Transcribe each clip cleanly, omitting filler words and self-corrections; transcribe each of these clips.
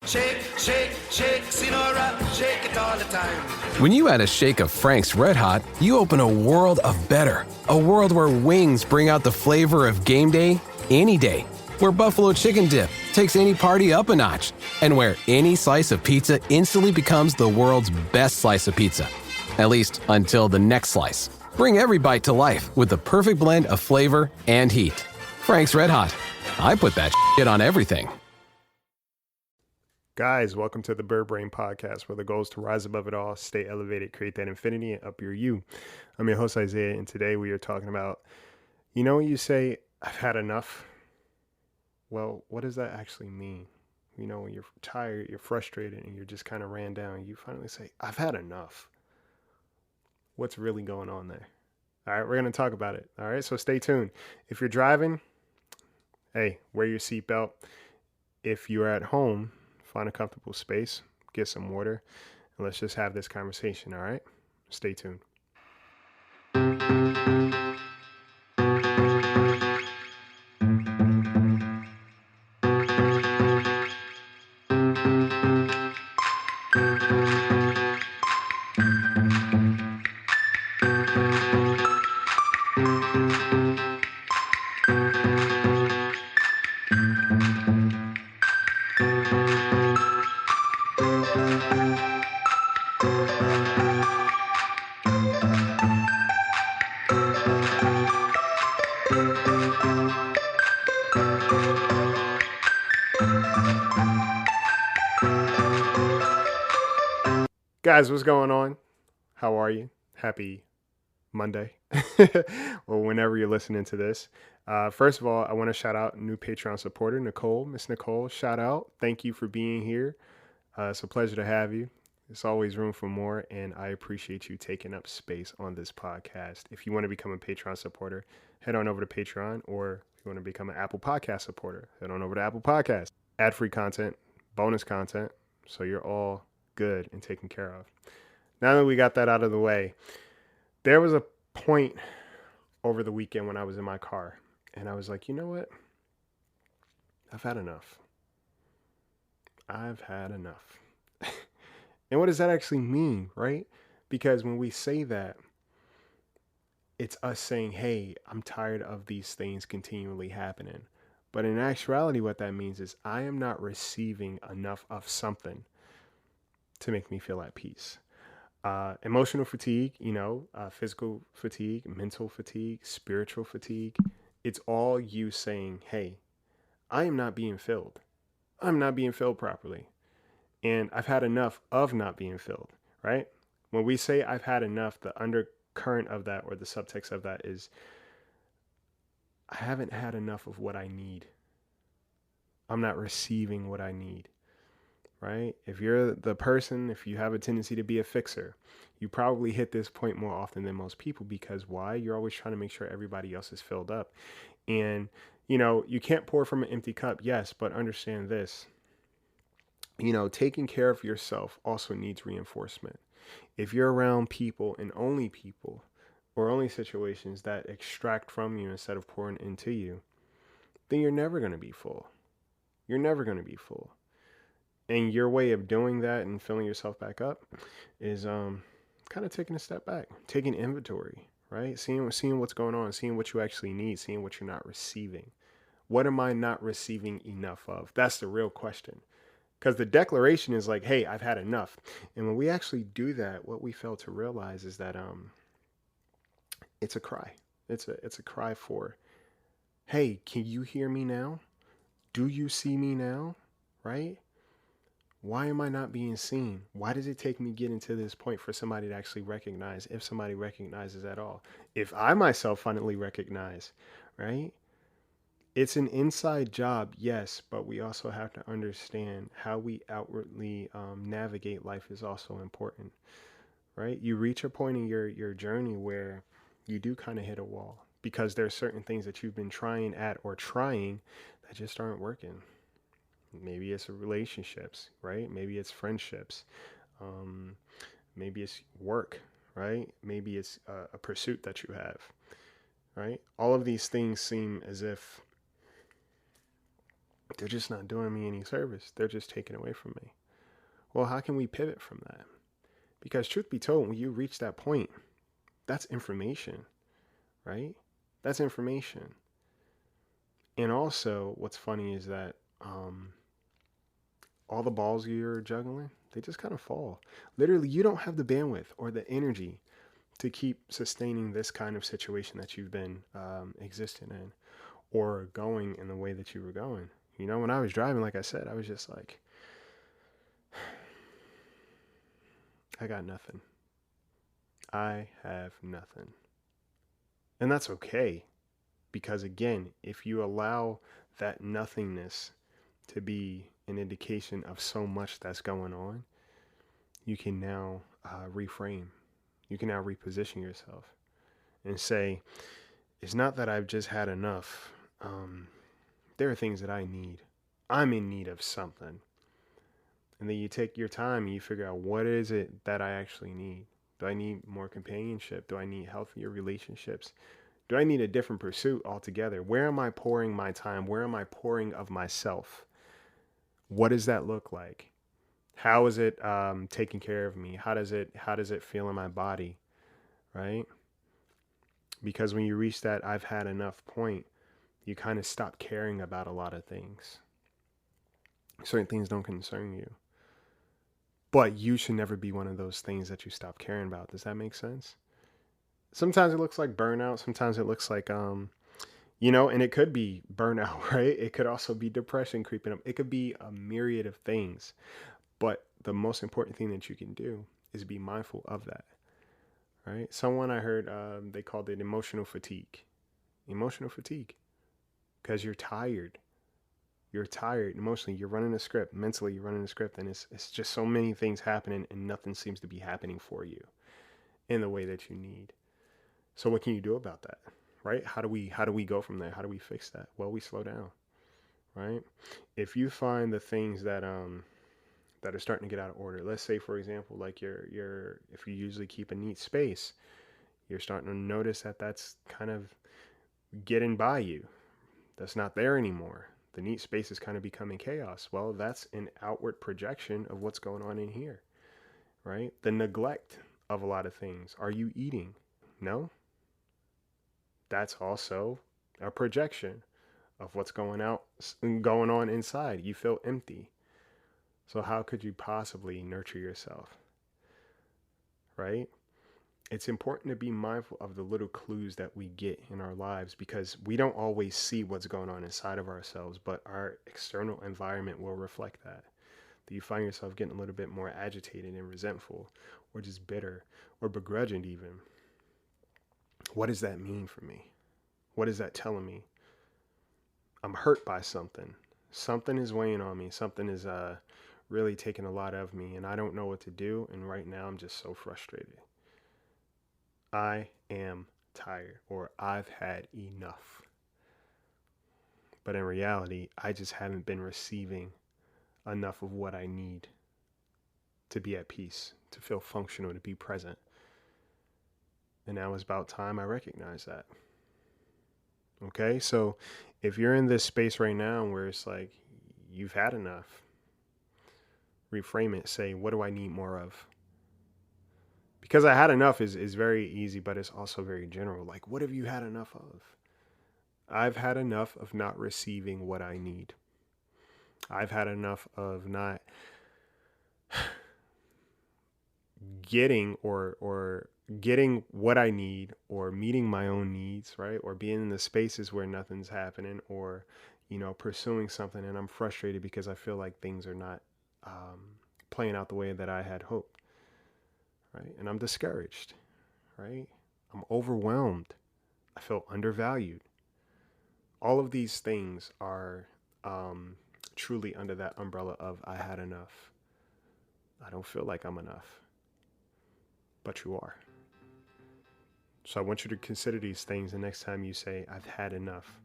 Shake, shake, shake, Sinora, shake it all the time. When you add a shake of Frank's Red Hot, you open a world of better. A world where wings bring out the flavor of game day any day. Where buffalo chicken dip takes any party up a notch. And where any slice of pizza instantly becomes the world's best slice of pizza. At least until the next slice. Bring every bite to life with the perfect blend of flavor and heat. Frank's Red Hot. I put that shit on everything. Guys, welcome to the Bird Brain Podcast, where the goal is to rise above it all, stay elevated, create that infinity, and up your you. I'm your host, Isaiah, and today we are talking about, you know when you say, I've had enough? Well, what does that actually mean? You know, when you're tired, you're frustrated, and you're just kind of ran down, you finally say, I've had enough. What's really going on there? All right, we're going to talk about it. All right, so stay tuned. If you're driving, hey, wear your seatbelt. If you're at home, find a comfortable space, get some water, and let's just have this conversation, all right? Stay tuned. Guys, what's going on? How are you? Happy Monday, or whenever you're listening to this. First of all, I want to shout out new Patreon supporter, Nicole. Miss Nicole, shout out. Thank you for being here. It's a pleasure to have you. There's always room for more, and I appreciate you taking up space on this podcast. If you want to become a Patreon supporter, head on over to Patreon, or if you want to become an Apple Podcast supporter, head on over to Apple Podcast. Ad-free content, bonus content, so you're all good and taken care of. Now that we got that out of the way, there was a point over the weekend when I was in my car, and I was like, you know what? I've had enough. I've had enough. And what does that actually mean, right? Because when we say that, it's us saying, hey, I'm tired of these things continually happening. But in actuality, what that means is I am not receiving enough of something to make me feel at peace. Emotional fatigue, physical fatigue, mental fatigue, spiritual fatigue. It's all you saying, hey, I am not being filled. I'm not being filled properly. And I've had enough of not being filled, right? When we say I've had enough, the undercurrent of that or the subtext of that is I haven't had enough of what I need. I'm not receiving what I need. Right? If you're the person, if you have a tendency to be a fixer, you probably hit this point more often than most people because why? You're always trying to make sure everybody else is filled up. And, you can't pour from an empty cup. Yes, but understand this. Taking care of yourself also needs reinforcement. If you're around people and only people or only situations that extract from you instead of pouring into you, then you're never going to be full. You're never going to be full. And your way of doing that and filling yourself back up is kind of taking a step back, taking inventory, right? Seeing what's going on, seeing what you actually need, seeing what you're not receiving. What am I not receiving enough of? That's the real question. Because the declaration is like, hey, I've had enough. And when we actually do that, what we fail to realize is that it's a cry. It's a cry for, hey, can you hear me now? Do you see me now? Right? Why am I not being seen? Why does it take me getting to this point for somebody to actually recognize, if somebody recognizes at all? If I myself finally recognize, right? It's an inside job, yes, but we also have to understand how we outwardly navigate life is also important, right? You reach a point in your journey where you do kind of hit a wall because there are certain things that you've been trying that just aren't working. Maybe it's relationships, right? Maybe it's friendships. Maybe it's work, right? Maybe it's a pursuit that you have, right? All of these things seem as if they're just not doing me any service. They're just taking away from me. Well, how can we pivot from that? Because truth be told, when you reach that point, that's information, right? That's information. And also, what's funny is that all the balls you're juggling, they just kind of fall. Literally, you don't have the bandwidth or the energy to keep sustaining this kind of situation that you've been existing in or going in the way that you were going. You know, when I was driving, like I said, I was just like, I got nothing. I have nothing. And that's okay. Because again, if you allow that nothingness to be an indication of so much that's going on, you can now reframe. You can now reposition yourself and say, it's not that I've just had enough. There are things that I need. I'm in need of something. And then you take your time and you figure out, what is it that I actually need? Do I need more companionship? Do I need healthier relationships? Do I need a different pursuit altogether? Where am I pouring my time? Where am I pouring of myself? What does that look like? How is it taking care of me? How does it feel in my body? Right? Because when you reach that I've had enough point, you kind of stop caring about a lot of things. Certain things don't concern you. But you should never be one of those things that you stop caring about. Does that make sense? Sometimes it looks like burnout. Sometimes it looks like, and it could be burnout, right? It could also be depression creeping up. It could be a myriad of things. But the most important thing that you can do is be mindful of that, right? Someone I heard, they called it emotional fatigue. Emotional fatigue. Because you're tired. You're tired emotionally. You're running a script. Mentally, you're running a script. And it's just so many things happening and nothing seems to be happening for you in the way that you need. So what can you do about that, right? How do we go from there? How do we fix that? Well, we slow down, right? If you find the things that are starting to get out of order, let's say, for example, like if you usually keep a neat space, you're starting to notice that that's kind of getting by you. That's not there anymore. The neat space is kind of becoming chaos. Well, that's an outward projection of what's going on in here, right? The neglect of a lot of things. Are you eating? No. That's also a projection of what's going on inside. You feel empty. So how could you possibly nurture yourself? Right? It's important to be mindful of the little clues that we get in our lives because we don't always see what's going on inside of ourselves, but our external environment will reflect that. Do you find yourself getting a little bit more agitated and resentful or just bitter or begrudging even? What does that mean for me? What is that telling me? I'm hurt by something. Something is weighing on me. Something is really taking a lot of me and I don't know what to do. And right now I'm just so frustrated. I am tired or I've had enough. But in reality, I just haven't been receiving enough of what I need to be at peace, to feel functional, to be present. And now it's about time I recognize that. Okay, so if you're in this space right now where it's like you've had enough, reframe it. Say, what do I need more of? Because I had enough is very easy, but it's also very general. Like, what have you had enough of? I've had enough of not receiving what I need. I've had enough of not getting or getting what I need or meeting my own needs, right? Or being in the spaces where nothing's happening or, pursuing something and I'm frustrated because I feel like things are not playing out the way that I had hoped, right? And I'm discouraged, right? I'm overwhelmed. I feel undervalued. All of these things are truly under that umbrella of I had enough. I don't feel like I'm enough. But you are. So I want you to consider these things the next time you say, I've had enough.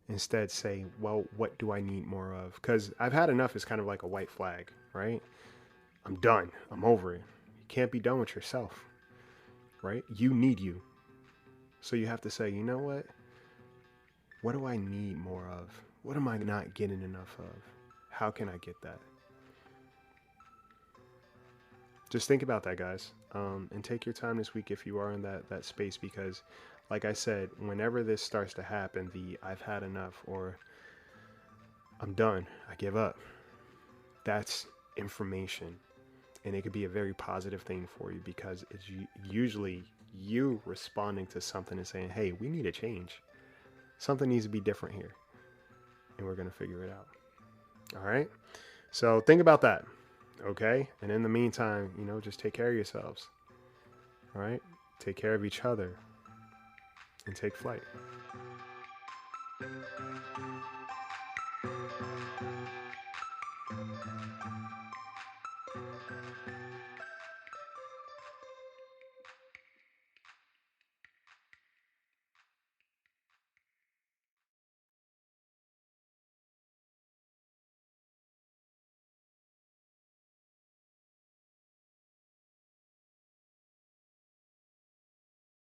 Instead say, well, what do I need more of? Because I've had enough is kind of like a white flag, right? I'm done. I'm over it. You can't be done with yourself, right? You need you. So you have to say, you know what? What do I need more of? What am I not getting enough of? How can I get that? Just think about that, guys. And take your time this week if you are in that space, because like I said, whenever this starts to happen, I've had enough, or I'm done, I give up, that's information. And it could be a very positive thing for you, because it's usually you responding to something and saying, hey, we need a change. Something needs to be different here. And we're going to figure it out. All right. So think about that. Okay. And in the meantime, just take care of yourselves. All right. Take care of each other and take flight.